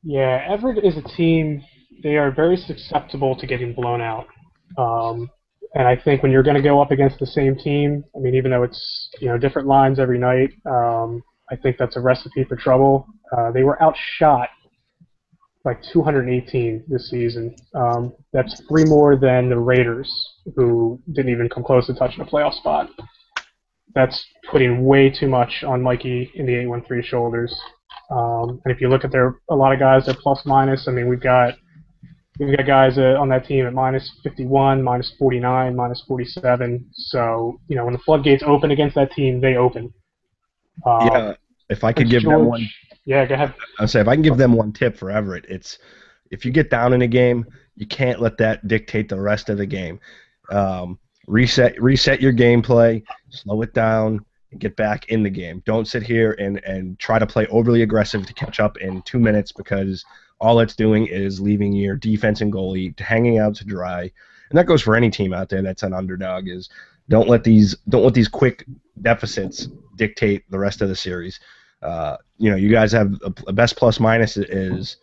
[SPEAKER 3] Yeah, Everett is a team, they are very susceptible to getting blown out. And I think when you're going to go up against the same team, even though it's different lines every night, I think that's a recipe for trouble. They were outshot by 218 this season. That's 3 more than the Raiders, who didn't even come close to touching a playoff spot. That's putting way too much on Mikey in the 8-1-3 shoulders. And if you look at a lot of guys, they're plus-minus. We've got guys on that team at -51, -49, -47. So, when the floodgates open against that team, they open.
[SPEAKER 1] If I could give them one.
[SPEAKER 3] Yeah, go ahead.
[SPEAKER 1] I'll say if I can give them one tip for Everett, it's if you get down in a game, you can't let that dictate the rest of the game. Reset your gameplay, slow it down, and get back in the game. Don't sit here and try to play overly aggressive to catch up in 2 minutes, because all it's doing is leaving your defense and goalie hanging out to dry. And that goes for any team out there that's an underdog. Is don't let these quick deficits dictate the rest of the series. You guys have a best plus minus is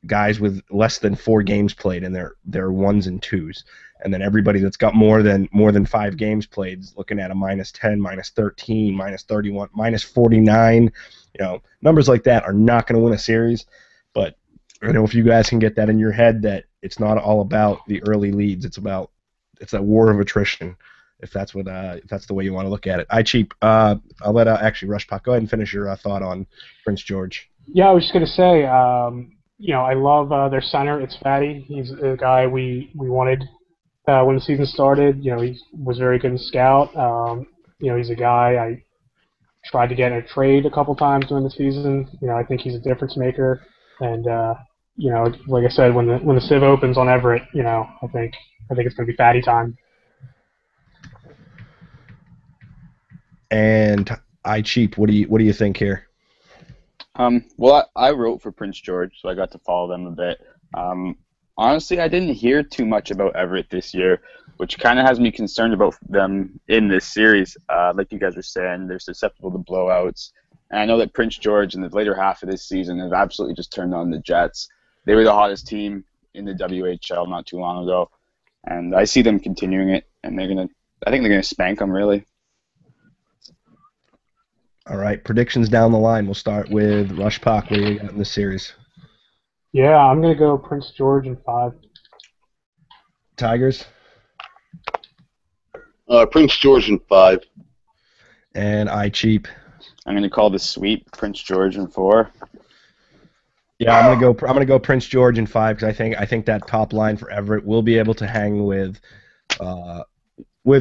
[SPEAKER 1] guys with less than 4 games played, and they're ones and twos. And then everybody that's got more than 5 games played is looking at a -10, -13, -31, -49. Numbers like that are not going to win a series. But if you guys can get that in your head, that it's not all about the early leads. It's a war of attrition. If that's the way you want to look at it. I'll let actually Rush Puck go ahead and finish your thought on Prince George.
[SPEAKER 3] Yeah, I was just gonna say, I love their center. It's Fatty. He's a guy we wanted when the season started. He was very good in scout. He's a guy I tried to get in a trade a couple times during the season. I think he's a difference maker. And like I said, when the sieve opens on Everett, I think it's gonna be Fatty time.
[SPEAKER 1] And what do you think here?
[SPEAKER 5] Well, I wrote for Prince George, so I got to follow them a bit. Honestly, I didn't hear too much about Everett this year, which kind of has me concerned about them in this series. Like you guys were saying, they're susceptible to blowouts. And I know that Prince George in the later half of this season have absolutely just turned on the Jets. They were the hottest team in the WHL not too long ago. And I see them continuing it, and I think they're gonna spank them, really.
[SPEAKER 1] All right, predictions down the line. We'll start with Rush Puck. What do you got in this series?
[SPEAKER 3] Yeah, I'm going to go Prince George in 5.
[SPEAKER 1] Tigers?
[SPEAKER 2] Prince George in 5.
[SPEAKER 1] And
[SPEAKER 5] I'm going to call the sweep Prince George in 4.
[SPEAKER 1] Yeah, I'm gonna go Prince George in 5 because I think that top line for Everett will be able to hang with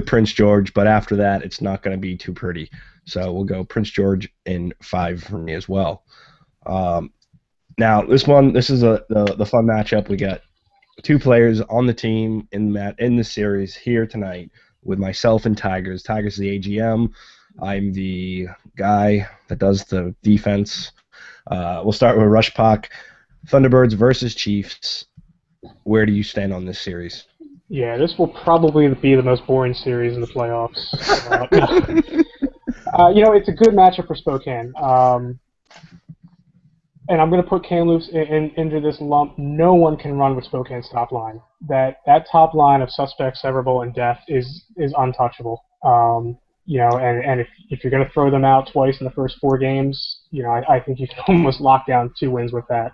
[SPEAKER 1] Prince George, but after that it's not going to be too pretty. So we'll go Prince George in 5 for me as well. Now this is the fun matchup. We got 2 players on the team in the series here tonight with myself and Tigers. Tigers is the AGM. I'm the guy that does the defense. We'll start with Rush Puck. Thunderbirds versus Chiefs. Where do you stand on this series?
[SPEAKER 3] Yeah, this will probably be the most boring series in the playoffs. It's a good matchup for Spokane. And I'm going to put Kamloops into this lump. No one can run with Spokane's top line. That top line of Suspect, Severable, and Death is untouchable. And if you're going to throw them out twice in the first 4 games, I think you can almost lock down 2 wins with that.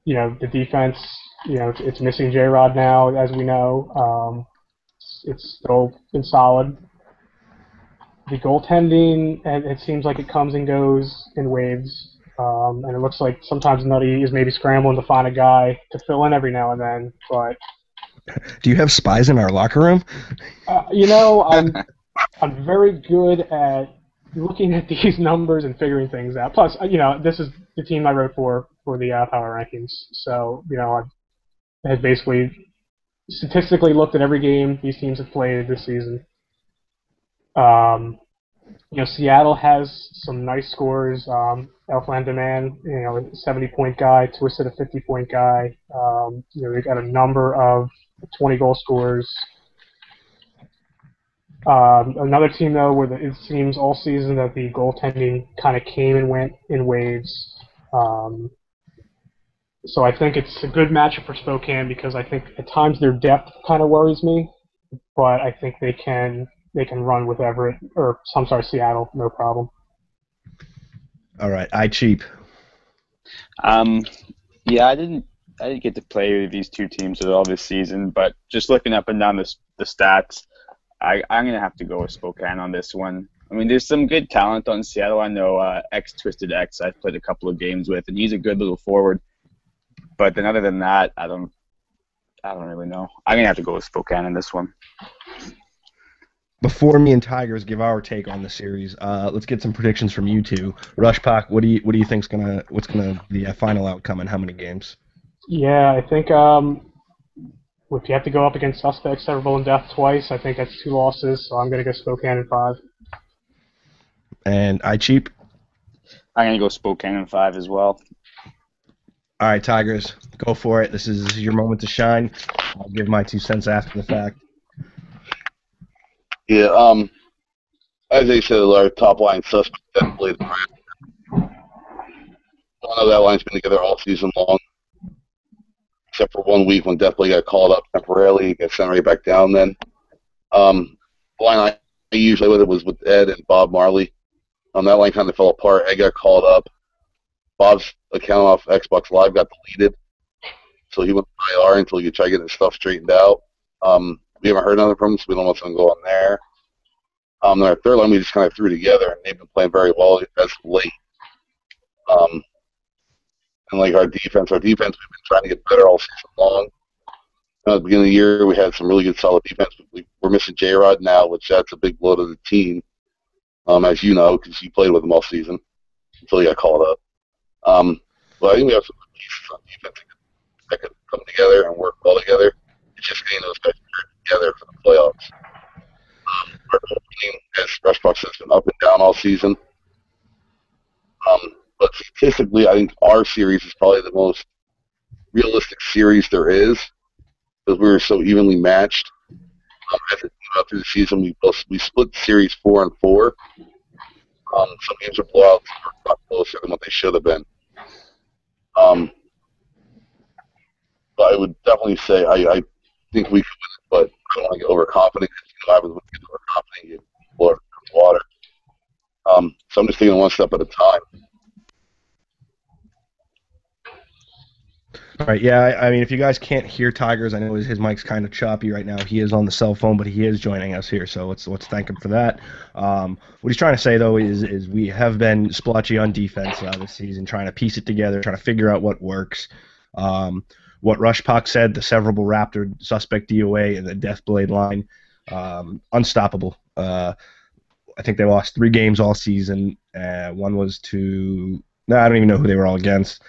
[SPEAKER 3] The defense, it's missing J-Rod now, as we know. It's still been solid. The goaltending, and it seems like it comes and goes in waves. And it looks like sometimes Nutty is maybe scrambling to find a guy to fill in every now and then. But
[SPEAKER 1] do you have spies in our locker room?
[SPEAKER 3] I'm very good at looking at these numbers and figuring things out. Plus, this is the team I wrote for the power rankings. So, I had basically statistically looked at every game these teams have played this season. Seattle has some nice scores. Elfland Demand, a 70-point guy, Twisted a 50-point guy. They got a number of 20-goal scorers. Another team, though, where it seems all season that the goaltending kind of came and went in waves. So I think it's a good matchup for Spokane because I think at times their depth kind of worries me, but I think they can run with Everett Seattle, no problem.
[SPEAKER 5] All right, I didn't get to play with these 2 teams at all this season, but just looking up and down the stats, I'm gonna have to go with Spokane on this one. I mean, there's some good talent on Seattle. I know Twisted X I've played a couple of games with, and he's a good little forward. But then other than that, I don't really know. I'm gonna have to go with Spokane in this one.
[SPEAKER 1] Before me and Tigers give our take on the series, let's get some predictions from you 2. Rush Puck, what do you think's what's gonna be a final outcome and how many games?
[SPEAKER 3] Yeah, I think if you have to go up against Suspects, Severable, and Death twice, I think that's 2 losses. So I'm gonna go Spokane in 5.
[SPEAKER 1] And
[SPEAKER 5] I'm gonna go Spokane in 5 as well.
[SPEAKER 1] All right, Tigers, go for it. This is your moment to shine. I'll give my 2 cents after the fact.
[SPEAKER 2] Yeah, as they said, our top line suspect definitely the I know that line's been together all season long, except for 1 week when Deathblade got called up temporarily. He got sent right back down then. The line I usually with it was with Ed and Bob Marley. That line kind of fell apart. Ed got called up. Bob's account off Xbox Live got deleted, so he went to IR until he could try to get his stuff straightened out. We haven't heard nothing from him, so we don't know what's going to go on there. Then our third line we just kind of threw together, and they've been playing very well as of late. And like our defense we've been trying to get better all season long. At the beginning of the year, we had some really good, solid defense. We're missing J-Rod now, which that's a big blow to the team, as you know, because you played with him all season until he got called up. But I think we have some good pieces on defense that could come together and work well together. It's just getting those guys together for the playoffs. Our whole team, as Rush Bucks, has been up and down all season. But statistically, I think our series is probably the most realistic series there is because we were so evenly matched. As it came out through the season, we split the series 4-4. Some games are blowouts, a lot closer than what they should have been. But I would definitely say I think we could win it, but I don't want to get overconfident because you know, I was when you get overconfident, you blow it in water. So I'm just taking one step at a time.
[SPEAKER 1] All right, yeah, I mean, if you guys can't hear Tigers, I know his mic's kind of choppy right now. He is on the cell phone, but he is joining us here, so let's thank him for that. What he's trying to say, though, is we have been splotchy on defense this season, trying to piece it together, trying to figure out what works. What Rushpak said, the severable Raptor, suspect DOA, and the Deathblade line, unstoppable. I think they lost 3 games all season. One was to I don't even know who they were all against.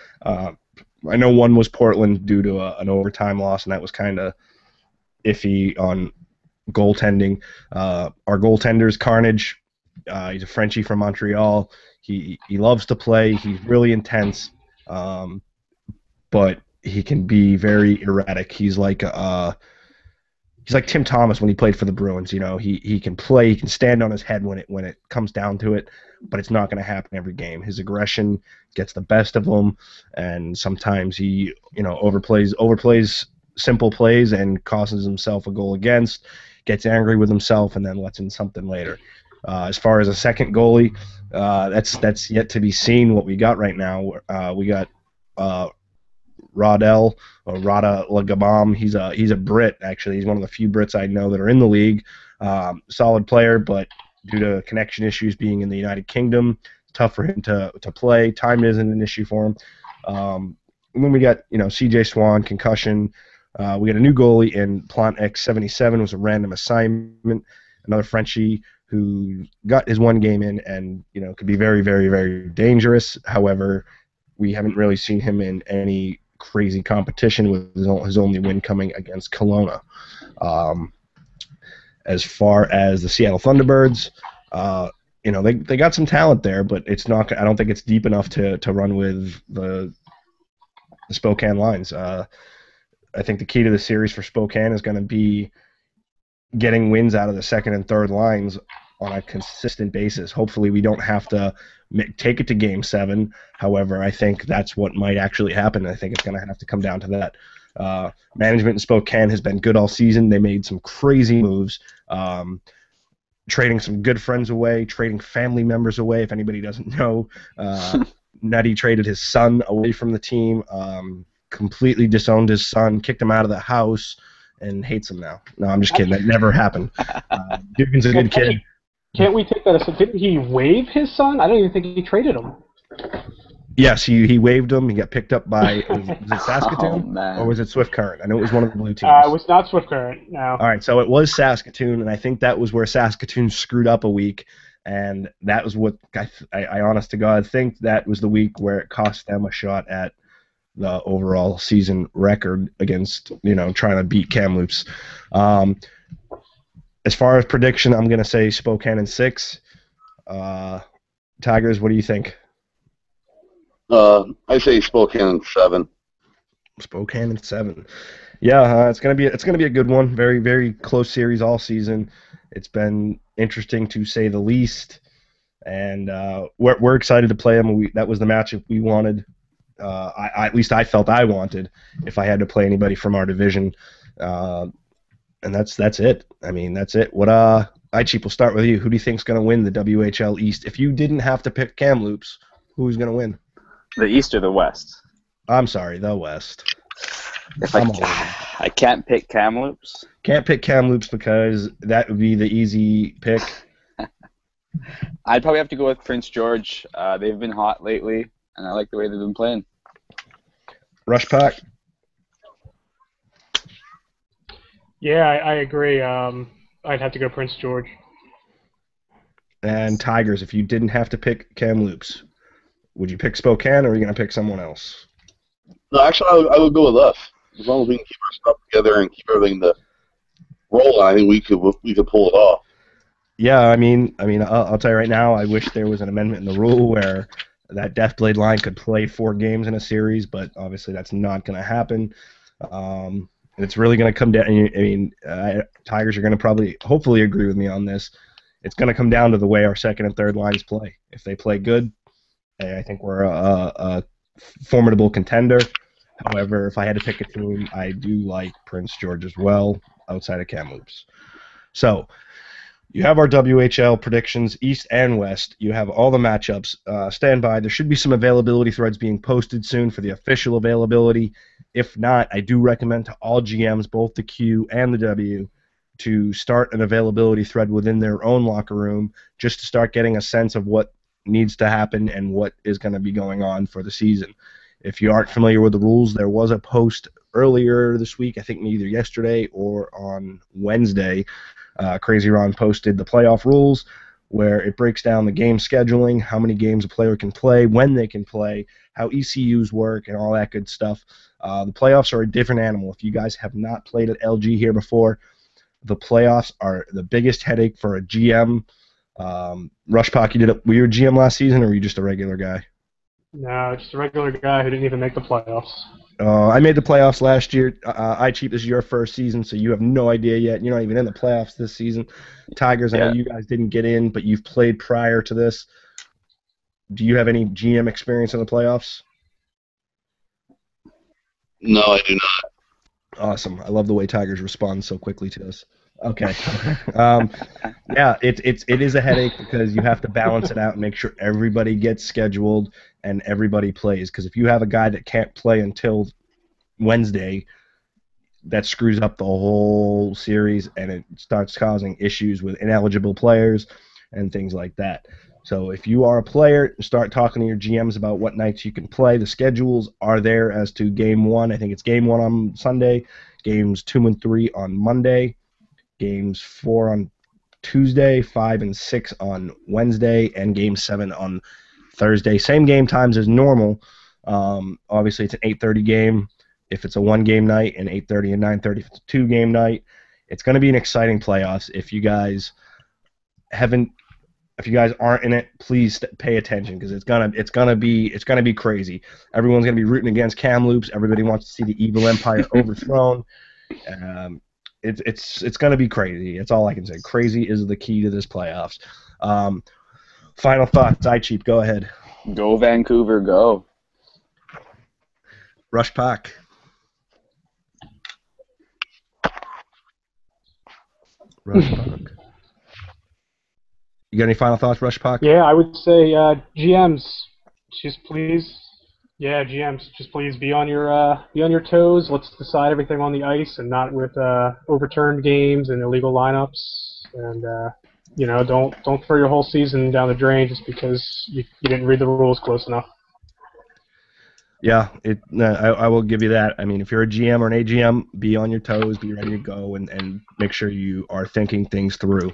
[SPEAKER 1] I know one was Portland due to an overtime loss, and that was kind of iffy on goaltending. Our goaltender's Carnage. He's a Frenchie from Montreal. He loves to play. He's really intense, but he can be very erratic. He's like Tim Thomas when he played for the Bruins. You know, he can play. He can stand on his head when it comes down to it, but it's not going to happen every game. His aggression gets the best of him, and sometimes he overplays simple plays and causes himself a goal against, gets angry with himself, and then lets in something later. As far as a second goalie, that's yet to be seen what we got right now. We got Rodell or Rada Lagabam. He's a Brit, actually. He's one of the few Brits I know that are in the league. Solid player, but due to connection issues being in the United Kingdom, it's tough for him to play. Time isn't an issue for him. And then we got CJ Swan, concussion. We got a new goalie in Plant X77, was a random assignment. Another Frenchie who got his 1 game in and could be very, very, very dangerous. However, we haven't really seen him in any crazy competition, with his only win coming against Kelowna. As far as the Seattle Thunderbirds, they got some talent there, but it's not. I don't think it's deep enough to run with the Spokane lines. I think the key to the series for Spokane is going to be getting wins out of the second and third lines on a consistent basis. Hopefully, we don't have to take it to Game 7. However, I think that's what might actually happen. I think it's going to have to come down to that. Management in Spokane has been good all season. They made some crazy moves, trading some good friends away, trading family members away. If anybody doesn't know, Nutty traded his son away from the team, completely disowned his son, kicked him out of the house, and hates him now. No, I'm just kidding. That never happened. Dugan's a good kid.
[SPEAKER 3] Can't we take that as didn't he waive his son? I don't even think he traded him.
[SPEAKER 1] Yes, he waived him. He got picked up by was it Saskatoon or was it Swift Current? I know it was one of the blue teams.
[SPEAKER 3] It was not Swift Current. No.
[SPEAKER 1] All right, so it was Saskatoon, and I think that was where Saskatoon screwed up a week, and that was what I honest to God think that was the week where it cost them a shot at the overall season record against trying to beat Kamloops. As far as prediction, I'm going to say Spokane in 6. Tigers, what do you think?
[SPEAKER 2] I say Spokane in 7.
[SPEAKER 1] Spokane in 7. Yeah, it's gonna be a good one. Very, very close series all season. It's been interesting to say the least, and we're excited to play them. That was the matchup we wanted. at least I felt I wanted if I had to play anybody from our division. And that's it. I mean, that's it. What Cheap, we'll start with you. Who do you think's going to win the WHL East? If you didn't have to pick Kamloops, who's going to win?
[SPEAKER 5] The East or the West?
[SPEAKER 1] I'm sorry, the West.
[SPEAKER 5] If I can't pick Kamloops.
[SPEAKER 1] Can't pick Kamloops because that would be the easy pick.
[SPEAKER 5] I'd probably have to go with Prince George. They've been hot lately, and I like the way they've been playing.
[SPEAKER 1] Rush Pack.
[SPEAKER 3] Yeah, I agree. I'd have to go Prince George.
[SPEAKER 1] And Tigers, if you didn't have to pick Kamloops, would you pick Spokane or are you going to pick someone else?
[SPEAKER 2] No, actually, I would go with us. As long as we can keep our stuff together and keep everything to roll, I think we could pull it off.
[SPEAKER 1] Yeah, I mean, I'll tell you right now, I wish there was an amendment in the rule where that Deathblade line could play 4 games in a series, but obviously that's not going to happen. It's really going to come down. I mean, Tigers are going to hopefully agree with me on this. It's going to come down to the way our second and third lines play. If they play good, I think we're a formidable contender. However, if I had to pick a team, I do like Prince George as well, outside of Kamloops. So, you have our WHL predictions, East and West. You have all the matchups. Stand by. There should be some availability threads being posted soon for the official availability. If not, I do recommend to all GMs, both the Q and the W, to start an availability thread within their own locker room just to start getting a sense of what needs to happen and what is going to be going on for the season. If you aren't familiar with the rules, there was a post earlier this week, I think either yesterday or on Wednesday. Crazy Ron posted the playoff rules where it breaks down the game scheduling, how many games a player can play, when they can play, how ECUs work, and all that good stuff. The playoffs are a different animal. If you guys have not played at LG here before, the playoffs are the biggest headache for a GM. Rushpak, were you a GM last season or were you just a regular guy?
[SPEAKER 3] No, just a regular guy who didn't even make the playoffs.
[SPEAKER 1] I made the playoffs last year. Cheap, this is your first season, so you have no idea yet. You're not even in the playoffs this season. Tigers, I know you guys didn't get in, but you've played prior to this. Do you have any GM experience in the playoffs?
[SPEAKER 2] No, I do not.
[SPEAKER 1] Awesome. I love the way Tigers respond so quickly to us. Okay. Yeah, it is a headache because you have to balance it out and make sure everybody gets scheduled and everybody plays. Because if you have a guy that can't play until Wednesday, that screws up the whole series and it starts causing issues with ineligible players and things like that. So if you are a player, start talking to your GMs about what nights you can play. The schedules are there as to Game 1. I think it's Game 1 on Sunday, Games 2 and 3 on Monday, Games 4 on Tuesday, 5 and 6 on Wednesday, and Game 7 on Thursday. Same game times as normal. Obviously, it's an 8:30 game if it's a 1-game night, and 8:30 and 9:30 if it's a 2-game night. It's going to be an exciting playoffs. If you guys aren't in it, please pay attention because it's gonna be crazy. Everyone's gonna be rooting against Kamloops. Everybody wants to see the evil empire overthrown. It's gonna be crazy. That's all I can say. Crazy is the key to this playoffs. Final thoughts, Cheap, go ahead.
[SPEAKER 5] Go Vancouver, go.
[SPEAKER 1] Rush Pack. Rush Pack. You got any final thoughts, Rush Pack?
[SPEAKER 3] Yeah, I would say GMs, just please, GMs, just please be on your toes. Let's decide everything on the ice and not with overturned games and illegal lineups. And don't throw your whole season down the drain just because you didn't read the rules close enough.
[SPEAKER 1] Yeah, I will give you that. I mean, if you're a GM or an AGM, be on your toes, be ready to go, and make sure you are thinking things through.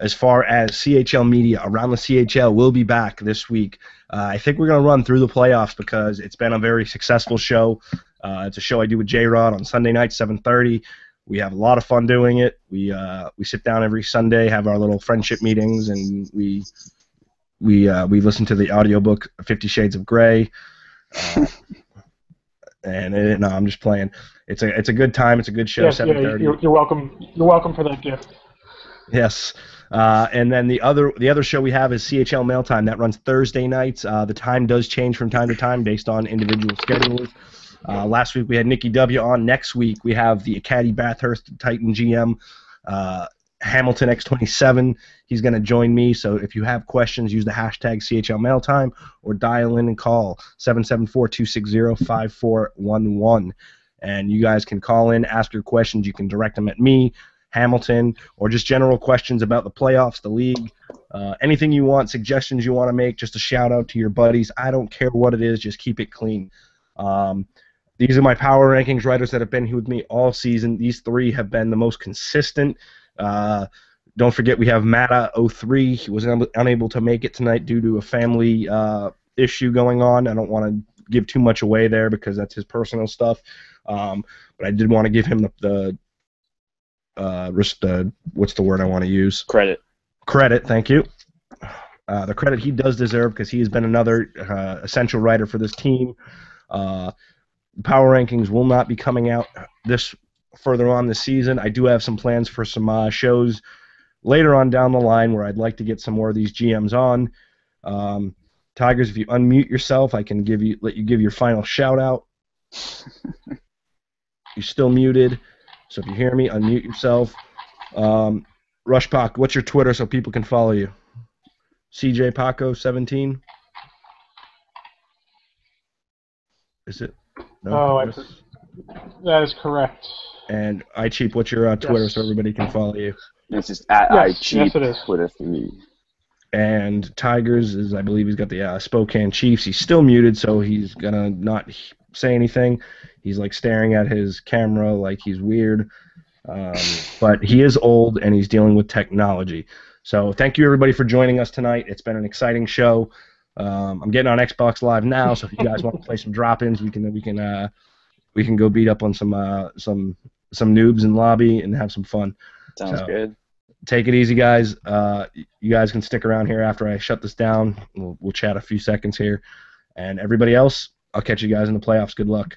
[SPEAKER 1] As far as CHL media, Around the CHL will be back this week. I think we're going to run through the playoffs because it's been a very successful show. It's a show I do with J-Rod on Sunday night, 7:30. We have a lot of fun doing it. We sit down every Sunday, have our little friendship meetings, and we listen to the audiobook 50 Shades of Grey. No, I'm just playing. It's a good time. It's a good show.
[SPEAKER 3] Yes,
[SPEAKER 1] 7:30.
[SPEAKER 3] You're welcome. You're welcome for that gift.
[SPEAKER 1] Yes. And then the other show we have is CHL Mail Time. That runs Thursday nights. The time does change from time to time based on individual schedules. Last week we had Nikki W on. Next week we have the Acadie Bathurst Titan GM, Hamilton X27. He's going to join me. So if you have questions, use the hashtag CHL Mail Time or dial in and call 774-260-5411. And you guys can call in, ask your questions. You can direct them at me, Hamilton, or just general questions about the playoffs, the league, anything you want, suggestions you want to make, just a shout out to your buddies. I don't care what it is, just keep it clean. These are my power rankings writers that have been here with me all season. These three have been the most consistent. Don't forget we have Matta03. He was unable to make it tonight due to a family issue going on. I don't want to give too much away there because that's his personal stuff. But I did want to give him the what's the word I want to use?
[SPEAKER 5] Credit.
[SPEAKER 1] Credit, thank you. The credit he does deserve because he has been another essential writer for this team. Power rankings will not be coming out further on this season. I do have some plans for some shows later on down the line where I'd like to get some more of these GMs on. Tigers, if you unmute yourself, I can let you give your final shout out. You're still muted, so if you hear me, unmute yourself. Rushpak, what's your Twitter so people can follow you? CJ Paco 17. Is it? No.
[SPEAKER 3] That is correct.
[SPEAKER 1] And iCheap, what's your Twitter so everybody can follow you?
[SPEAKER 5] It's just at iCheap.
[SPEAKER 3] Yes, it is.
[SPEAKER 5] Twitter for me.
[SPEAKER 1] And Tigers is, I believe, he's got the Spokane Chiefs. He's still muted, so he's gonna not say anything. He's like staring at his camera like he's weird. But he is old and he's dealing with technology. So thank you everybody for joining us tonight. It's been an exciting show. I'm getting on Xbox Live now, so if you guys want to play some drop-ins, we can go beat up on some noobs in lobby and have some fun.
[SPEAKER 5] Sounds good.
[SPEAKER 1] Take it easy, guys. You guys can stick around here after I shut this down. We'll chat a few seconds here. And everybody else, I'll catch you guys in the playoffs. Good luck.